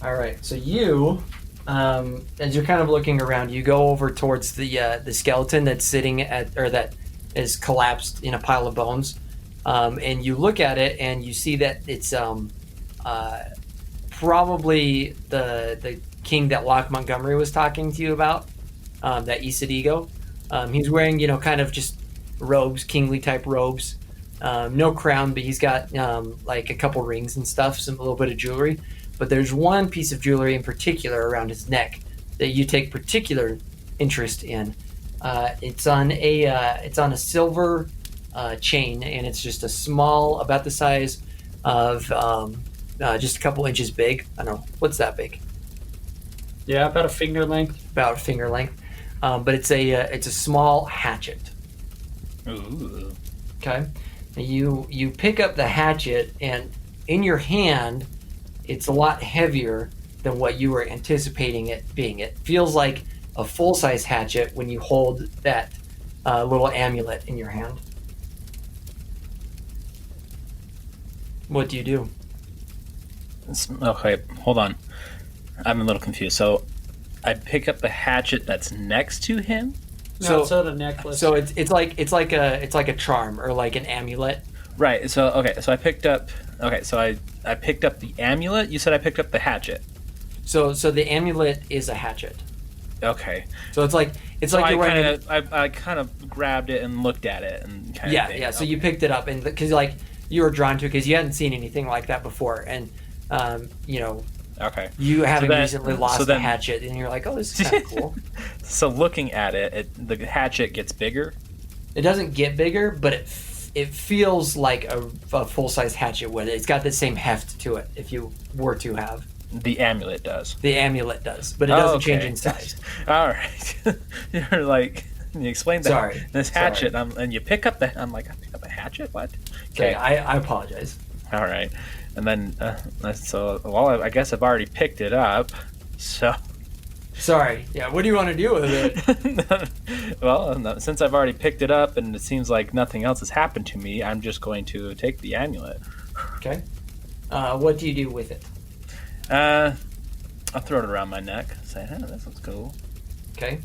All right, so you, as you're kind of looking around, you go over towards the skeleton that's sitting that is collapsed in a pile of bones, and you look at it and you see that it's probably the king that Locke Montgomery was talking to you about, that Isadigo. He's wearing, kind of just robes, kingly type robes. No crown, but he's got like a couple rings and stuff, a little bit of jewelry. But there's one piece of jewelry in particular around his neck that you take particular interest in. It's on a silver chain, and it's just a small, about the size of just a couple inches big. I don't know, what's that big? Yeah, about a finger length. About a finger length. But it's a small hatchet. Ooh. Okay, you pick up the hatchet, and in your hand, it's a lot heavier than what you were anticipating it being. It feels like a full-size hatchet when you hold that little amulet in your hand. What do you do? Okay, hold on. I'm a little confused. So, I pick up the hatchet that's next to him. No, it's not a necklace. So it's like a charm or like an amulet. Right. So I picked up. Okay. So I picked up the amulet. You said I picked up the hatchet. So the amulet is a hatchet. Okay. So it's like So you're wearing. I kind of grabbed it and looked at it and kind Yeah, of yeah. So you picked it up, and because you were drawn to it because you hadn't seen anything like that before, and Okay. you having then- recently lost so then- the hatchet, and you're like, oh, this is kind of cool. So looking at it, the hatchet gets bigger. It doesn't get bigger, but it feels like a full-size hatchet would. It's got the same heft to it if you were to have. The amulet does. The amulet does, but it doesn't change in size. All right. You're like, you explained that. Sorry. This hatchet, and you pick up the. I'm like, I pick up a hatchet. What? Okay, I apologize. All right. And then, I guess I've already picked it up. So. Sorry. Yeah. What do you want to do with it? Well, since I've already picked it up and it seems like nothing else has happened to me, I'm just going to take the amulet. Okay. What do you do with it? I'll throw it around my neck. Say, that sounds cool. Okay.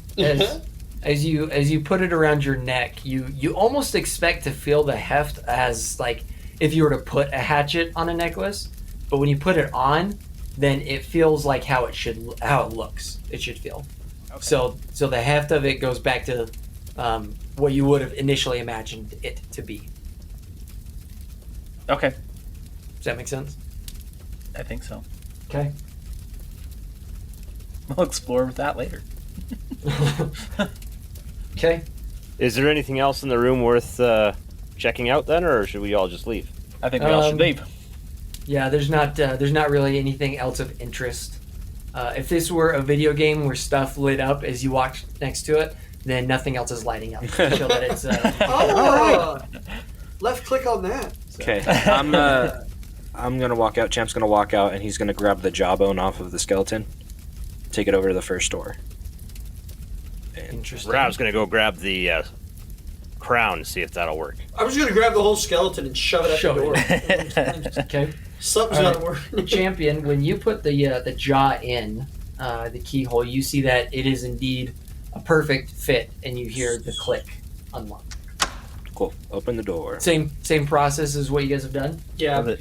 As you put it around your neck, you almost expect to feel the heft as like if you were to put a hatchet on a necklace, but when you put it on, then it feels like how it looks. It should feel. Okay. So the heft of it goes back to what you would have initially imagined it to be. Okay. Does that make sense? I think so. Okay. We'll explore with that later. Okay. Is there anything else in the room worth checking out then, or should we all just leave? I think we all should leave. Yeah, there's not really anything else of interest. If this were a video game where stuff lit up as you walked next to it, then nothing else is lighting up to show that it's. Left click on that. Okay, I'm gonna walk out. Champ's gonna walk out, and he's gonna grab the jawbone off of the skeleton, take it over to the first door. Interesting. Rob's gonna go grab the crown and see if that'll work. I'm just gonna grab the whole skeleton and shove it at the door. Okay. Something's All gotta work. Champion, when you put the jaw in the keyhole, you see that it is indeed a perfect fit, and you hear the click unlock. Cool. Open the door. Same process as what you guys have done. Yeah.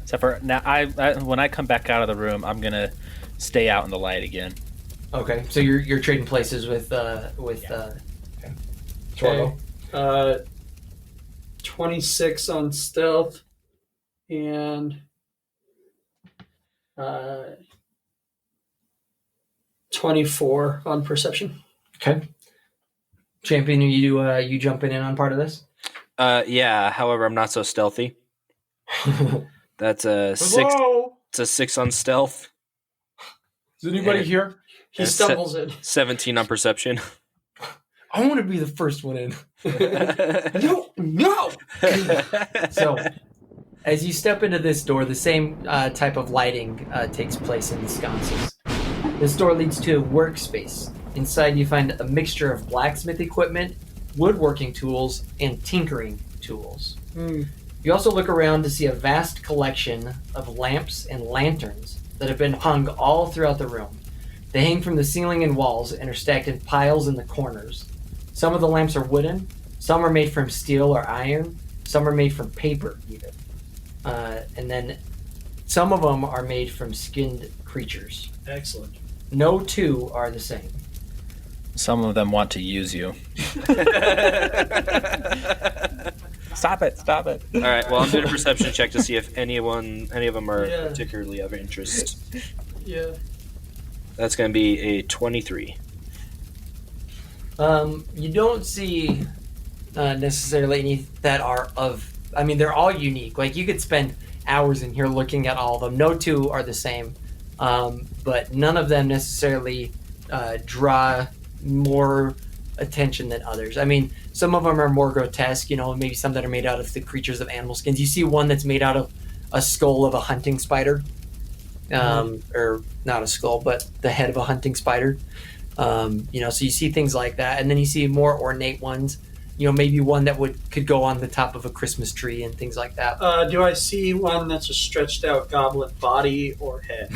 Except for now, I when I come back out of the room, I'm gonna stay out in the light again. Okay, so you're trading places with Torvo. 26 on stealth and 24 on perception. Okay. Champion, you jumping in on part of this? Yeah. However, I'm not so stealthy. That's a 6. It's a 6 on stealth. Is anybody here? He stumbles in. 17 on perception. I want to be the first one in. No! So, as you step into this door, the same type of lighting takes place in the sconces. This door leads to a workspace Inside, you find a mixture of blacksmith equipment, woodworking tools, and tinkering tools. You also look around to see a vast collection of lamps and lanterns that have been hung all throughout the room. They hang from the ceiling and walls and are stacked in piles in the corners. Some of the lamps are wooden, some are made from steel or iron, some are made from paper even. And then some of them are made from skinned creatures. Excellent. No two are the same. Some of them want to use you. Stop it! Stop it! All right. Well, I'm doing a perception check to see if any of them are particularly of interest. Yeah. That's going to be a 23. You don't see necessarily any that are of. I mean, they're all unique. Like you could spend hours in here looking at all of them. No two are the same, but none of them necessarily draw more attention than others. I mean, some of them are more grotesque. Maybe some that are made out of the creatures of animal skins. You see one that's made out of a skull of a hunting spider, or not a skull, but the head of a hunting spider. So you see things like that, and then you see more ornate ones. Maybe one that could go on the top of a Christmas tree and things like that. Do I see one that's a stretched out goblin body or head?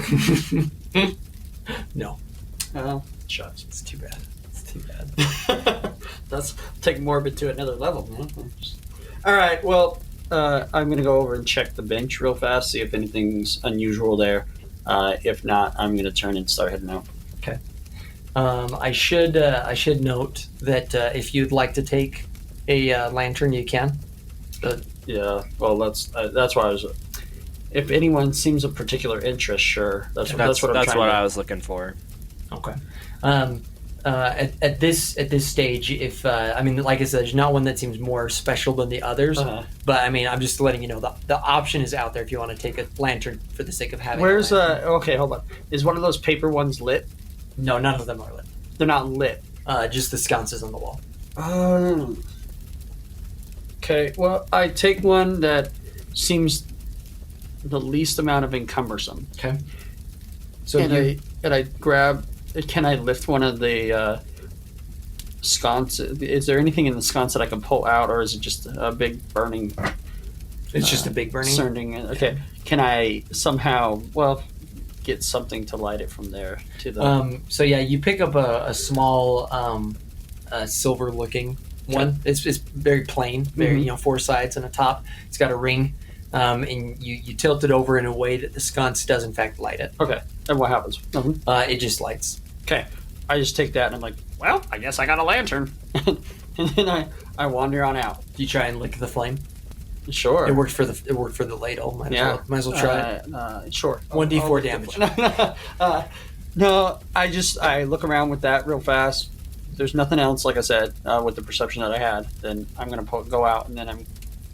No. Oh, shucks. It's too bad. That's take morbid to another level, man. All right, well, I'm going to go over and check the bench real fast, see if anything's unusual there. If not, I'm going to turn and start heading out. Okay. I should note that if you'd like to take a lantern, you can. Yeah, well, that's why I was. If anyone seems of particular interest, sure. That's what I was looking for. Okay. At this stage, if like I said, there's not one that seems more special than the others. But I mean, I'm just letting you know the option is out there if you want to take a lantern for the sake of having. Where's okay, hold on. Is one of those paper ones lit? No, none of them are lit. They're not lit. Just the sconces on the wall. Okay, well, I take one that seems the least amount of encumbersome. Okay. So I grab. Can I lift one of the sconces? Is there anything in the sconce that I can pull out, or is it just a big burning? It's just a big burning. Okay. Can I somehow get something to light it from there to the? So yeah, you pick up a small silver-looking one. It's very plain, very 4 sides and a top. It's got a ring, and you tilt it over in a way that the sconce does in fact light it. Okay. And what happens? It just lights. Okay. I just take that and I'm like, Well, I guess I got a lantern. and then I wander on out. You try and lick the flame. Sure. It worked for the ladle. Might as well try it. Sure. 1d4 damage. No, I look around with that real fast. If there's nothing else, like I said, with the perception that I had, then I'm gonna go out, and then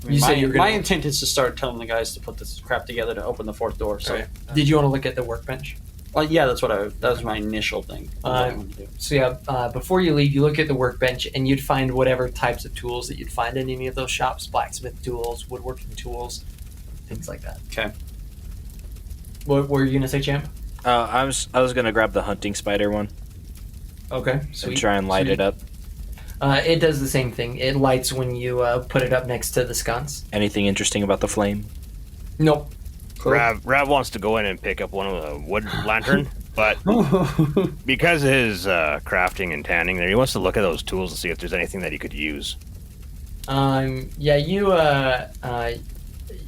my intent is to start telling the guys to put this crap together to open the 4th door. So, did you want to look at the workbench? Yeah, that was my initial thing. So yeah, before you leave, you look at the workbench, and you'd find whatever types of tools that you'd find in any of those shops: blacksmith tools, woodworking tools, things like that. Okay. What were you gonna say, Champ? I was gonna grab the hunting spider one. Okay. And try and light it up. It does the same thing. It lights when you put it up next to the sconce. Anything interesting about the flame? Nope. Cool. Rav wants to go in and pick up one of the wood lantern, but because of his crafting and tanning there, he wants to look at those tools and see if there's anything that he could use. Yeah,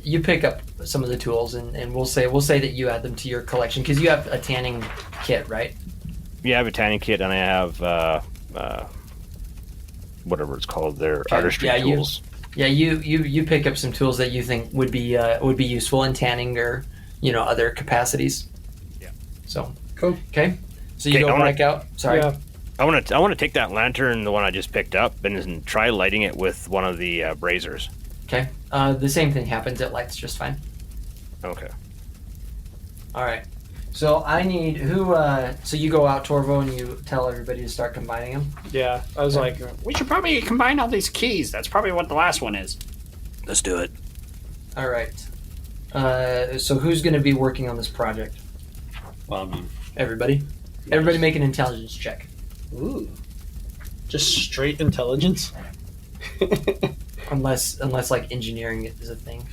you pick up some of the tools, and we'll say that you add them to your collection because you have a tanning kit, right? Yeah, I have a tanning kit, and I have whatever it's called, their artistry tools. You pick up some tools that you think would be useful in tanning or other capacities. Yeah. So cool. Okay. So you go back out. Sorry. Yeah. I want to take that lantern, the one I just picked up, and try lighting it with one of the braziers. Okay. The same thing happens. It lights just fine. Okay. All right. So I need who. So you go out, Torvo, and you tell everybody to start combining them. Yeah, I was like, We should probably combine all these keys. That's probably what the last one is. Let's do it. All right. So who's going to be working on this project? well, I mean, Everybody. Everybody make an intelligence check. Ooh. Just straight intelligence. Unless like engineering is a thing.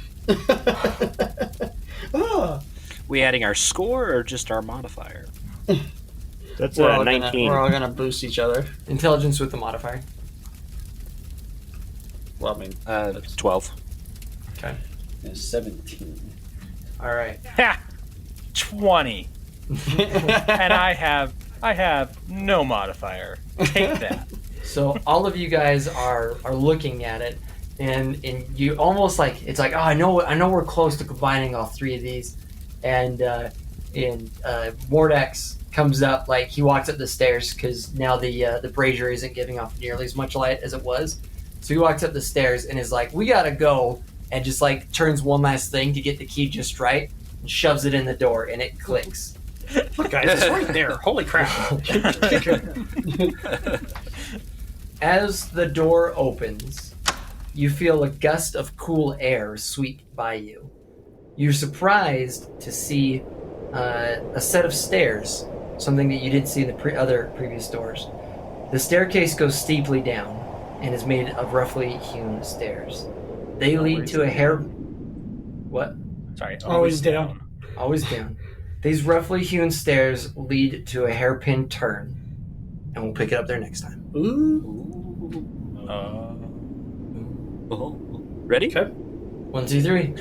Oh. We adding our score or just our modifier? That's We're all 19. we're all gonna boost each other. Intelligence with the modifier. Well, I mean, 12. Okay. 17. All right. Ha! 20. And I have no modifier. Take that. So all of you guys are looking at it, and you almost like it's like, oh, I know we're close to combining all three of these, and Mordax comes up, like he walks up the stairs because now the brazier isn't giving off nearly as much light as it was, so he walks up the stairs and is like, we gotta go, and just like turns one last thing to get the key just right and shoves it in the door, and it clicks. Look, guys, it's right there. Holy crap. As the door opens, you feel a gust of cool air sweep by you. You're surprised to see a set of stairs, something that you didn't see in the previous doors. The staircase goes steeply down and is made of roughly hewn stairs. They lead to a hair... What? Sorry. Always down. Always down. These roughly hewn stairs lead to a hairpin turn, and we'll pick it up there next time. Ooh. Ready? Okay. 1, 2, 3.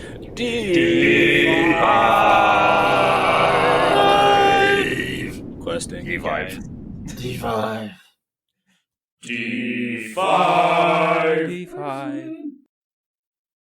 Questing. D5. D5. D5.